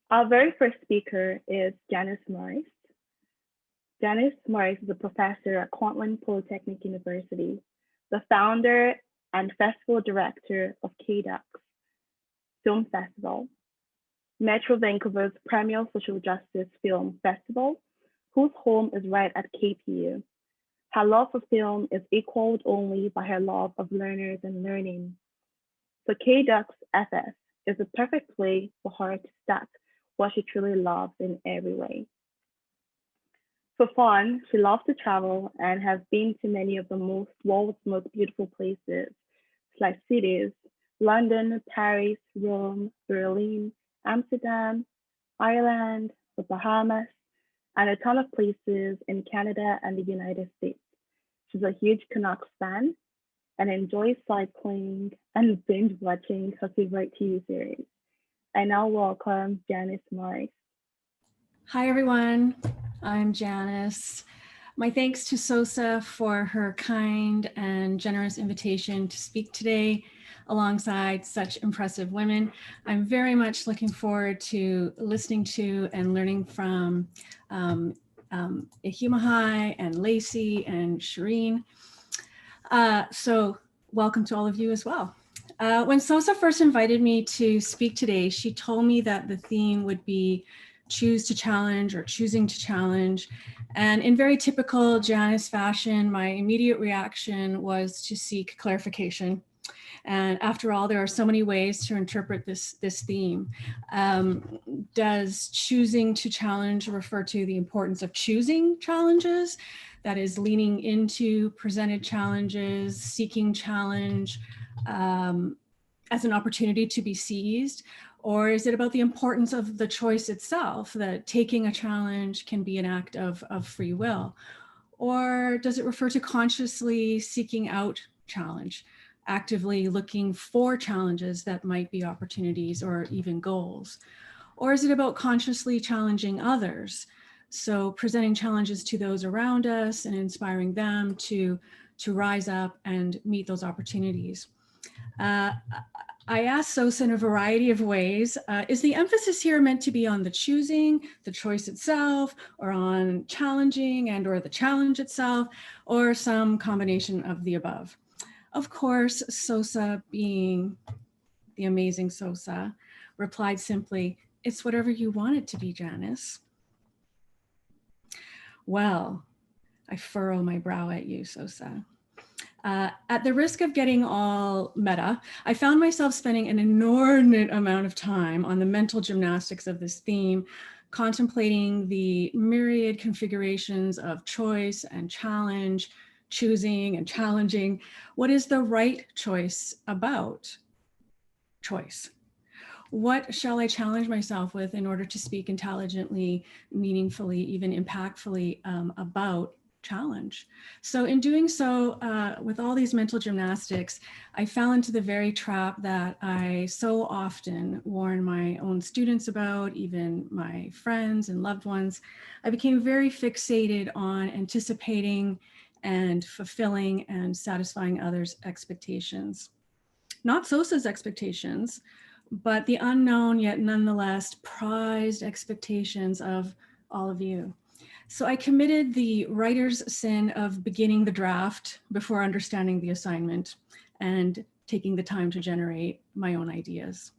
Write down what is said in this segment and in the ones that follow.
Our very first speaker is Janice Morris. Janice Morris is a professor at Cornell Polytechnic University, the founder and festival director of KDUX Film Festival, Metro Vancouver's premier social justice film festival, whose home is right at KPU. Her love for film is equaled only by her love of learners and learning. So KDUX FS is the perfect way for her to stack what she truly loves in every way. For fun, she loves to travel and has been to many of the world's most beautiful places, like cities, London, Paris, Rome, Berlin, Amsterdam, Ireland, the Bahamas, and a ton of places in Canada and the United States. She's a huge Canucks fan and enjoys cycling and binge watching her favorite TV series. I now welcome Janice Morris. Hi, everyone. I'm Janice. My thanks to SOSA for her kind and generous invitation to speak today alongside such impressive women. I'm very much looking forward to listening to and learning from Ihimahai and Lacey and Shireen. So welcome to all of you as well. When SOSA first invited me to speak today, she told me that the theme would be choose to challenge or choosing to challenge. And in very typical Janice fashion, my immediate reaction was to seek clarification. And after all, there are so many ways to interpret this theme. Does choosing to challenge refer to the importance of choosing challenges? That is leaning into presented challenges, seeking challenge as an opportunity to be seized? Or is it about the importance of the choice itself, that taking a challenge can be an act of free will? Or does it refer to consciously seeking out challenge, actively looking for challenges that might be opportunities or even goals? Or is it about consciously challenging others? So presenting challenges to those around us and inspiring them to rise up and meet those opportunities. I asked SOSA in a variety of ways. Is the emphasis here meant to be on the choosing, the choice itself, or on challenging and or the challenge itself, or some combination of the above? Of course, SOSA, being the amazing SOSA, replied simply, "It's whatever you want it to be, Janice." Well, I furrow my brow at you, SOSA. At the risk of getting all meta, I found myself spending an inordinate amount of time on the mental gymnastics of this theme, contemplating the myriad configurations of choice and challenge, choosing and challenging. What is the right choice about choice? What shall I challenge myself with in order to speak intelligently, meaningfully, even impactfully about challenge? So in doing so, with all these mental gymnastics, I fell into the very trap that I so often warn my own students about, even my friends and loved ones. I became very fixated on anticipating and fulfilling and satisfying others' expectations. Not SOSA's expectations, but the unknown yet nonetheless prized expectations of all of you. So I committed the writer's sin of beginning the draft before understanding the assignment and taking the time to generate my own ideas.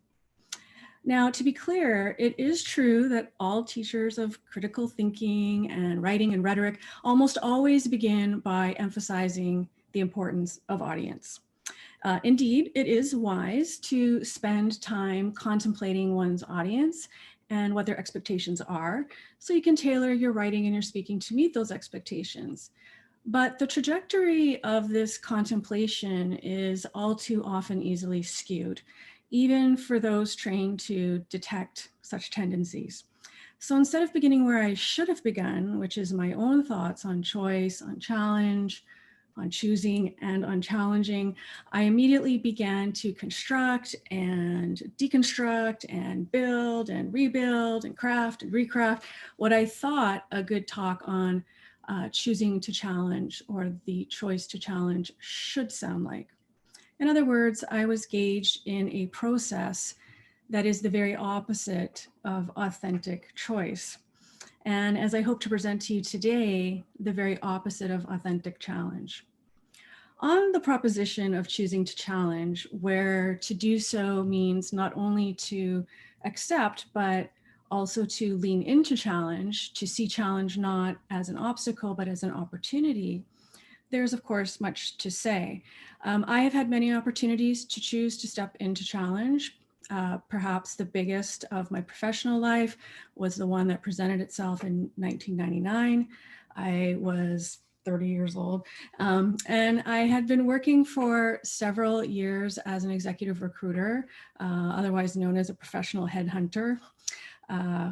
Now, to be clear, it is true that all teachers of critical thinking and writing and rhetoric almost always begin by emphasizing the importance of audience. Indeed, it is wise to spend time contemplating one's audience and what their expectations are, so you can tailor your writing and your speaking to meet those expectations. But the trajectory of this contemplation is all too often easily skewed, even for those trained to detect such tendencies. So instead of beginning where I should have begun, which is my own thoughts on choice, on challenge, on choosing and on challenging, I immediately began to construct and deconstruct and build and rebuild and craft and recraft what I thought a good talk on choosing to challenge or the choice to challenge should sound like. In other words, I was gauged in a process that is the very opposite of authentic choice. And as I hope to present to you today, the very opposite of authentic challenge. On the proposition of choosing to challenge, where to do so means not only to accept, but also to lean into challenge, to see challenge not as an obstacle, but as an opportunity, there's of course much to say. I have had many opportunities to choose to step into challenge. Perhaps the biggest of my professional life was the one that presented itself in 1999. I was 30 years old, and I had been working for several years as an executive recruiter, otherwise known as a professional headhunter.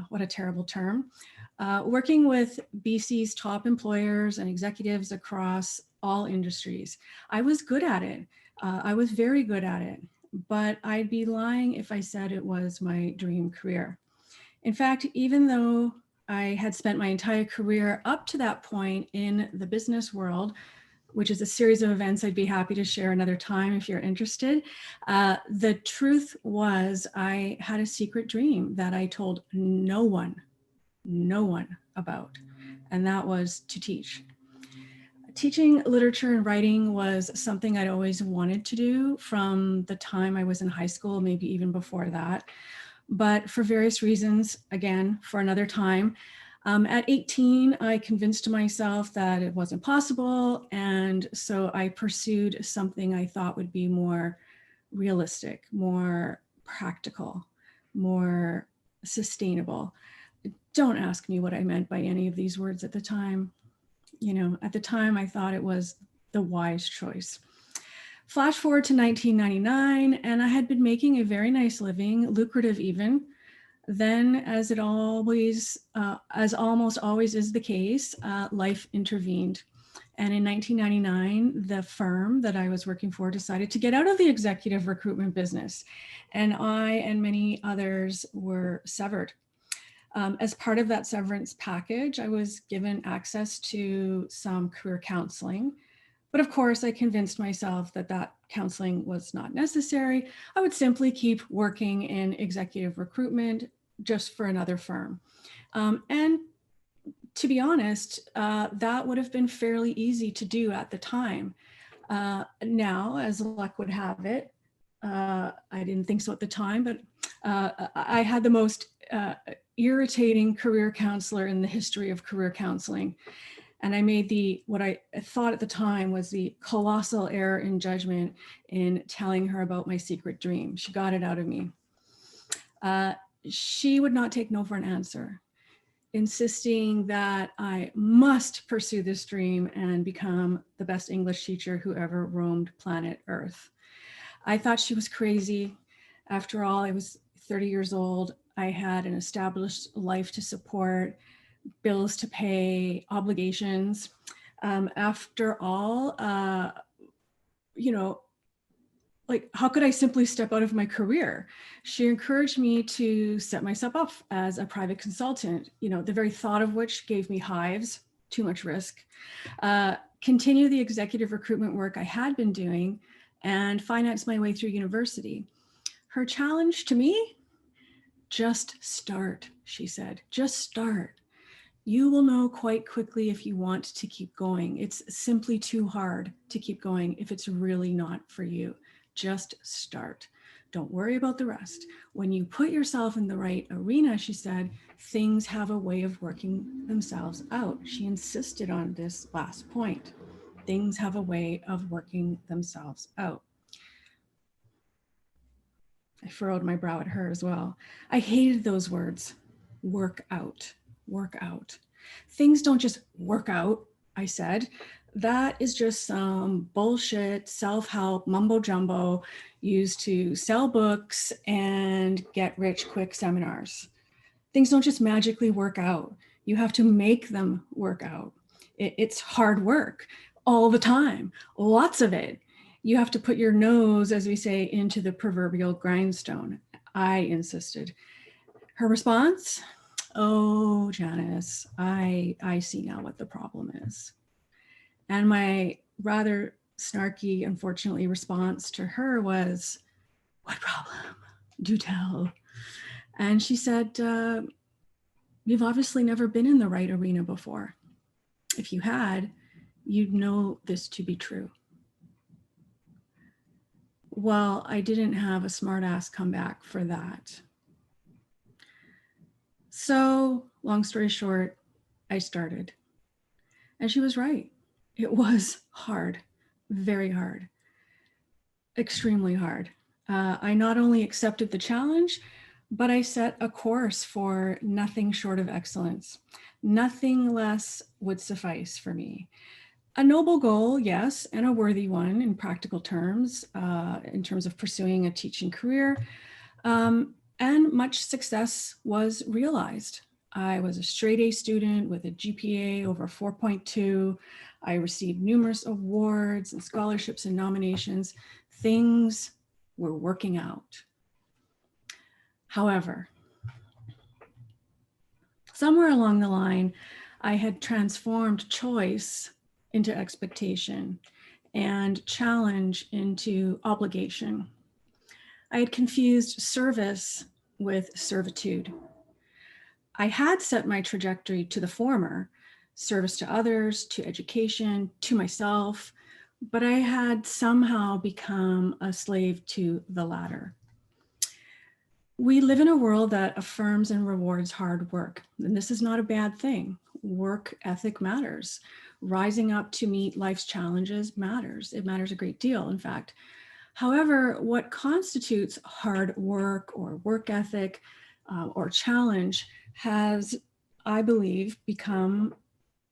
What a terrible term. Working with BC's top employers and executives across all industries. I was good at it. I was very good at it, but I'd be lying if I said it was my dream career. In fact, even though I had spent my entire career up to that point in the business world, which is a series of events I'd be happy to share another time if you're interested. The truth was I had a secret dream that I told no one about, and that was to teach. Teaching literature and writing was something I'd always wanted to do from the time I was in high school, maybe even before that. But for various reasons, again, for another time, at 18, I convinced myself that it wasn't possible. And so I pursued something I thought would be more realistic, more practical, more sustainable. Don't ask me what I meant by any of these words at the time. You know, at the time, I thought it was the wise choice. Flash forward to 1999, and I had been making a very nice living, lucrative even. Then, as almost always is the case, life intervened. And in 1999, the firm that I was working for decided to get out of the executive recruitment business. And I and many others were severed. As part of that severance package, I was given access to some career counseling. But of course, I convinced myself that that counseling was not necessary. I would simply keep working in executive recruitment just for another firm. And to be honest, that would have been fairly easy to do at the time. Now, as luck would have it, I didn't think so at the time, but I had the most irritating career counselor in the history of career counseling. And I made what I thought at the time was the colossal error in judgment in telling her about my secret dream. She got it out of me. She would not take no for an answer, insisting that I must pursue this dream and become the best English teacher who ever roamed planet Earth. I thought she was crazy. After all, I was 30 years old. I had an established life to support, bills to pay, obligations. After all, you know, like, how could I simply step out of my career? She encouraged me to set myself up as a private consultant, you know, the very thought of which gave me hives, too much risk, continue the executive recruitment work I had been doing, and finance my way through university. Her challenge to me, just start, she said, just start. You will know quite quickly if you want to keep going. It's simply too hard to keep going if it's really not for you. Just start. Don't worry about the rest. When you put yourself in the right arena, she said, things have a way of working themselves out. She insisted on this last point. Things have a way of working themselves out. I furrowed my brow at her as well. I hated those words. Work out, work out. Things don't just work out, I said. That is just some bullshit self-help mumbo jumbo used to sell books and get rich quick seminars. Things don't just magically work out. You have to make them work out. It's hard work all the time, lots of it. You have to put your nose, as we say, into the proverbial grindstone. I insisted. Her response, oh, Janice, I see now what the problem is. And my rather snarky, unfortunately, response to her was, what problem? Do tell. And she said, you've obviously never been in the right arena before. If you had, you'd know this to be true. Well, I didn't have a smart ass come back for that. So, long story short, I started. And she was right. It was hard, very hard, extremely hard. I not only accepted the challenge, but I set a course for nothing short of excellence. Nothing less would suffice for me. A noble goal, yes, and a worthy one in practical terms, in terms of pursuing a teaching career. And much success was realized. I was a straight A student with a GPA over 4.2. I received numerous awards and scholarships and nominations. Things were working out. However, somewhere along the line, I had transformed choice into expectation and challenge into obligation. I had confused service with servitude. I had set my trajectory to the former, service to others, to education, to myself, but I had somehow become a slave to the latter. We live in a world that affirms and rewards hard work, and this is not a bad thing. Work ethic matters. Rising up to meet life's challenges matters. It matters a great deal, in fact. However, what constitutes hard work or work ethic or challenge has, I believe, become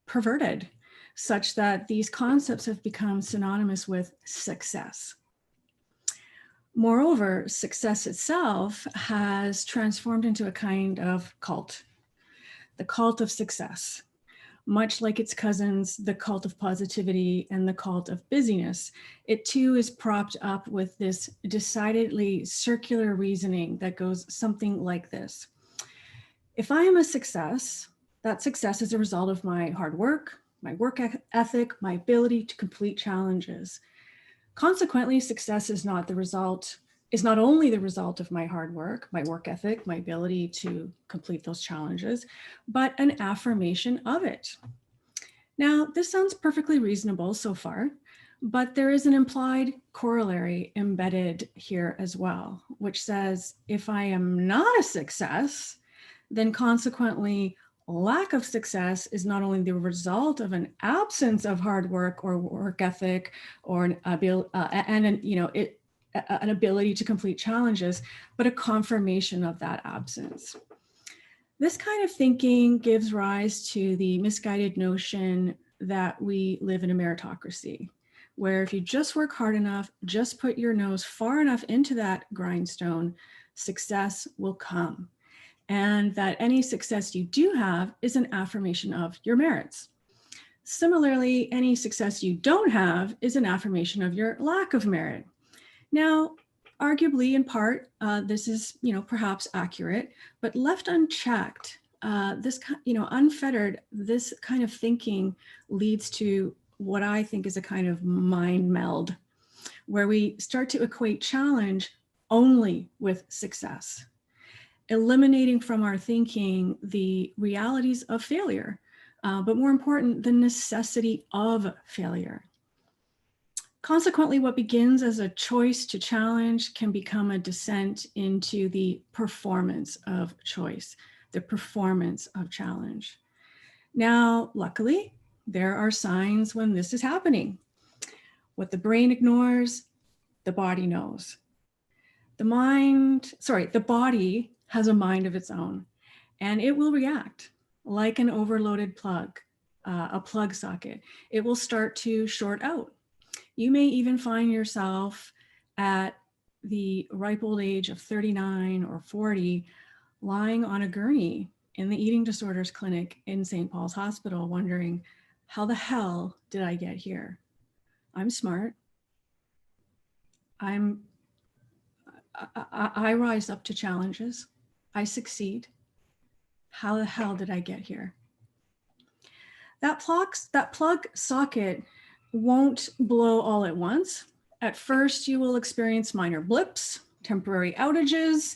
perverted, such that these concepts have become synonymous with success. Moreover, success itself has transformed into a kind of cult, the cult of success. Much like its cousins, the cult of positivity and the cult of busyness, it too is propped up with this decidedly circular reasoning that goes something like this. If I am a success, that success is a result of my hard work, my work ethic, my ability to complete challenges. Consequently, success is not only the result of my hard work, my work ethic, my ability to complete those challenges, but an affirmation of it. Now, this sounds perfectly reasonable so far, but there is an implied corollary embedded here as well, which says if I am not a success, then consequently, lack of success is not only the result of an absence of hard work or work ethic or an ability to complete challenges, but a confirmation of that absence. This kind of thinking gives rise to the misguided notion that we live in a meritocracy, where if you just work hard enough, just put your nose far enough into that grindstone, success will come. And that any success you do have is an affirmation of your merits. Similarly, any success you don't have is an affirmation of your lack of merit. Now, arguably, in part, this is, perhaps accurate, but left unchecked, unfettered, this kind of thinking leads to what I think is a kind of mind meld, where we start to equate challenge only with success, eliminating from our thinking the realities of failure, but more important, the necessity of failure. Consequently, what begins as a choice to challenge can become a descent into the performance of choice, the performance of challenge. Now, luckily, there are signs when this is happening. What the brain ignores, the body knows. The body has a mind of its own, and it will react like an overloaded plug, a plug socket. It will start to short out. You may even find yourself at the ripe old age of 39 or 40, lying on a gurney in the eating disorders clinic in St. Paul's Hospital, wondering, how the hell did I get here? I'm smart. I rise up to challenges. I succeed. How the hell did I get here? That plug socket won't blow all at once. At first, you will experience minor blips, temporary outages.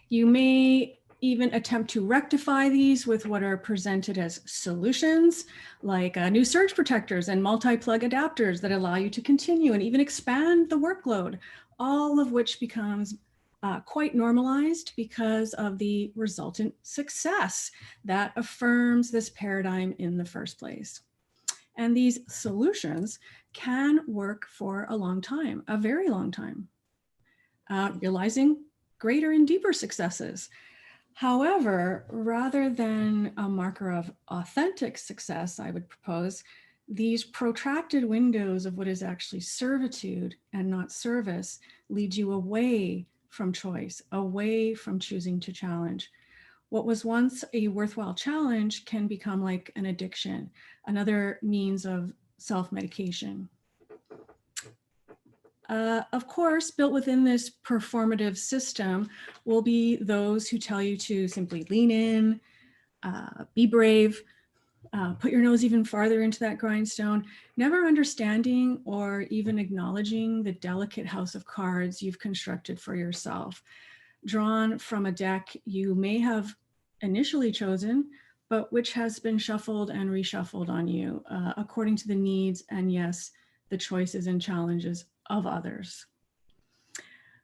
You may even attempt to rectify these with what are presented as solutions, like new surge protectors and multi-plug adapters that allow you to continue and even expand the workload, all of which becomes quite normalized because of the resultant success that affirms this paradigm in the first place. And these solutions can work for a long time, a very long time, realizing greater and deeper successes. However, rather than a marker of authentic success, I would propose these protracted windows of what is actually servitude and not service lead you away from choice, away from choosing to challenge. What was once a worthwhile challenge can become like an addiction, another means of self-medication. Of course, built within this performative system will be those who tell you to simply lean in, be brave, put your nose even farther into that grindstone, never understanding or even acknowledging the delicate house of cards you've constructed for yourself, drawn from a deck you may have initially chosen, but which has been shuffled and reshuffled on you according to the needs and, yes, the choices and challenges of others.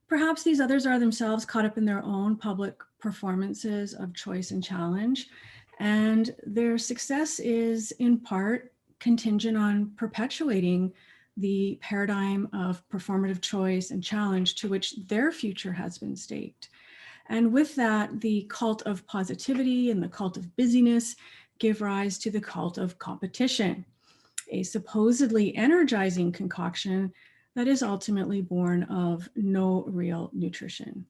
Perhaps these others are themselves caught up in their own public performances of choice and challenge, and their success is in part contingent on perpetuating the paradigm of performative choice and challenge to which their future has been staked. And with that, the cult of positivity and the cult of busyness give rise to the cult of competition, a supposedly energizing concoction that is ultimately born of no real nutrition.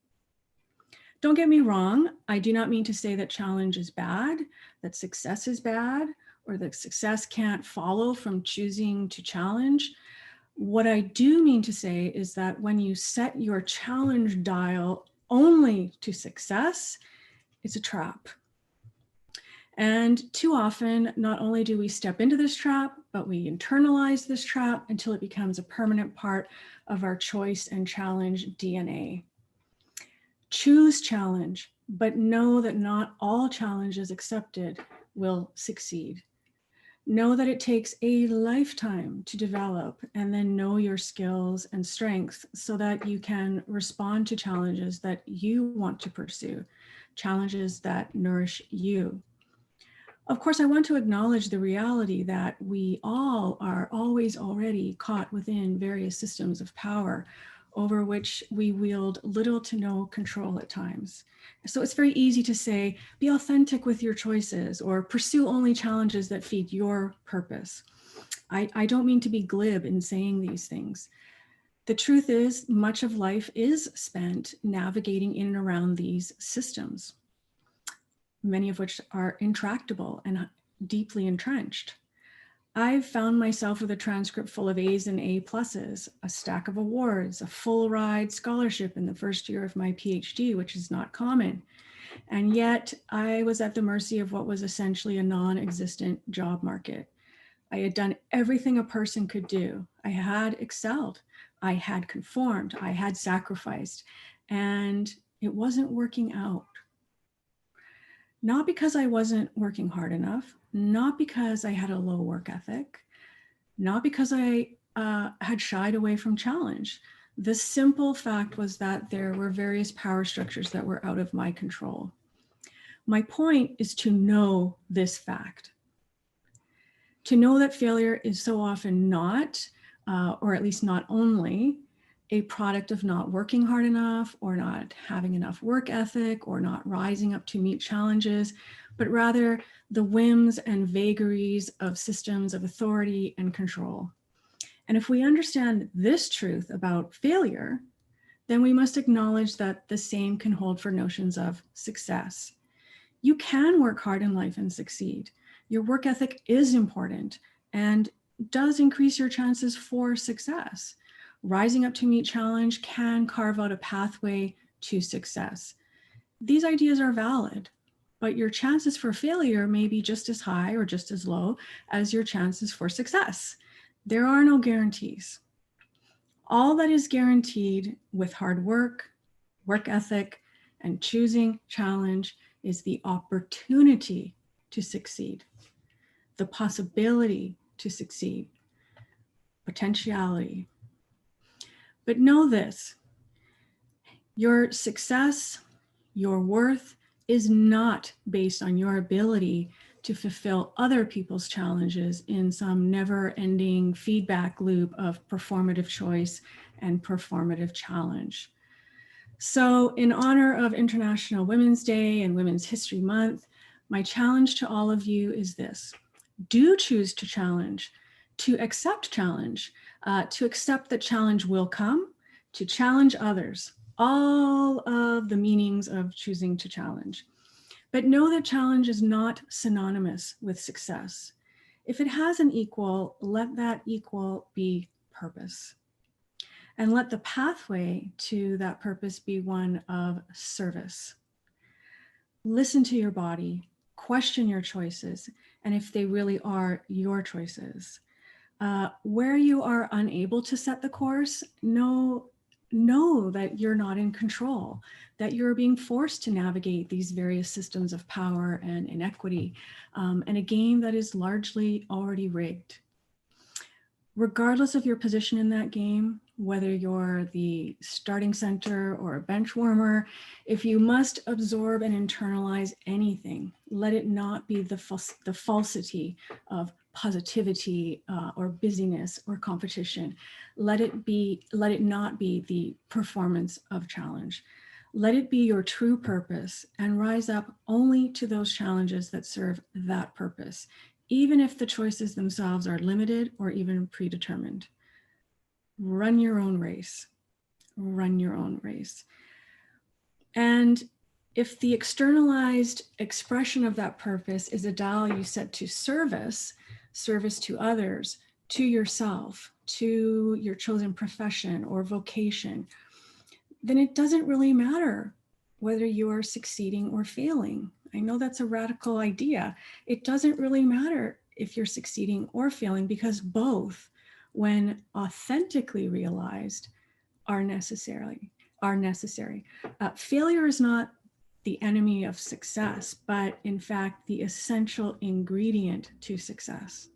Don't get me wrong, I do not mean to say that challenge is bad, that success is bad, or that success can't follow from choosing to challenge. What I do mean to say is that when you set your challenge dial only to success, it's a trap. And too often, not only do we step into this trap, but we internalize this trap until it becomes a permanent part of our choice and challenge DNA. Choose challenge, but know that not all challenges accepted will succeed. Know that it takes a lifetime to develop, and then know your skills and strengths so that you can respond to challenges that you want to pursue, challenges that nourish you. Of course, I want to acknowledge the reality that we all are always already caught within various systems of power over which we wield little to no control at times. So it's very easy to say, be authentic with your choices or pursue only challenges that feed your purpose. I don't mean to be glib in saying these things. The truth is, much of life is spent navigating in and around these systems, many of which are intractable and deeply entrenched. I've found myself with a transcript full of A's and A pluses, a stack of awards, a full ride scholarship in the first year of my PhD, which is not common. And yet I was at the mercy of what was essentially a non-existent job market. I had done everything a person could do. I had excelled, I had conformed, I had sacrificed, and it wasn't working out. Not because I wasn't working hard enough, not because I had a low work ethic, not because I had shied away from challenge. The simple fact was that there were various power structures that were out of my control. My point is to know this fact. To know that failure is so often not, or at least not only, a product of not working hard enough or not having enough work ethic or not rising up to meet challenges, but rather the whims and vagaries of systems of authority and control. And if we understand this truth about failure, then we must acknowledge that the same can hold for notions of success. You can work hard in life and succeed. Your work ethic is important and does increase your chances for success. Rising up to meet challenge can carve out a pathway to success. These ideas are valid, but your chances for failure may be just as high or just as low as your chances for success. There are no guarantees. All that is guaranteed with hard work, work ethic, and choosing challenge is the opportunity to succeed, the possibility to succeed, potentiality. But know this, your success, your worth is not based on your ability to fulfill other people's challenges in some never-ending feedback loop of performative choice and performative challenge. So in honor of International Women's Day and Women's History Month, my challenge to all of you is this: do choose to challenge, to accept challenge, to accept that challenge will come, to challenge others, all of the meanings of choosing to challenge. But know that challenge is not synonymous with success. If it has an equal, let that equal be purpose. And let the pathway to that purpose be one of service. Listen to your body, question your choices, and if they really are your choices. Where you are unable to set the course, know that you're not in control, that you're being forced to navigate these various systems of power and inequity, and a game that is largely already rigged. Regardless of your position in that game, whether you're the starting center or a bench warmer, if you must absorb and internalize anything, let it not be the falsity of positivity or busyness or competition. Let it not be the performance of challenge. Let it be your true purpose and rise up only to those challenges that serve that purpose, even if the choices themselves are limited or even predetermined. Run your own race. Run your own race. And if the externalized expression of that purpose is a dial you set to service to others, to yourself, to your chosen profession or vocation, then it doesn't really matter whether you are succeeding or failing. I know that's a radical idea. It doesn't really matter if you're succeeding or failing, because both, when authentically realized, are necessary. Failure is not the enemy of success, but in fact, the essential ingredient to success.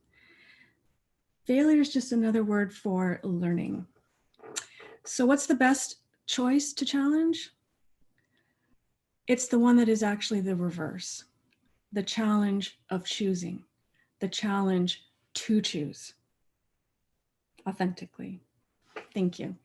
Failure is just another word for learning. So what's the best choice to challenge? It's the one that is actually the reverse, the challenge of choosing, the challenge to choose authentically. Thank you.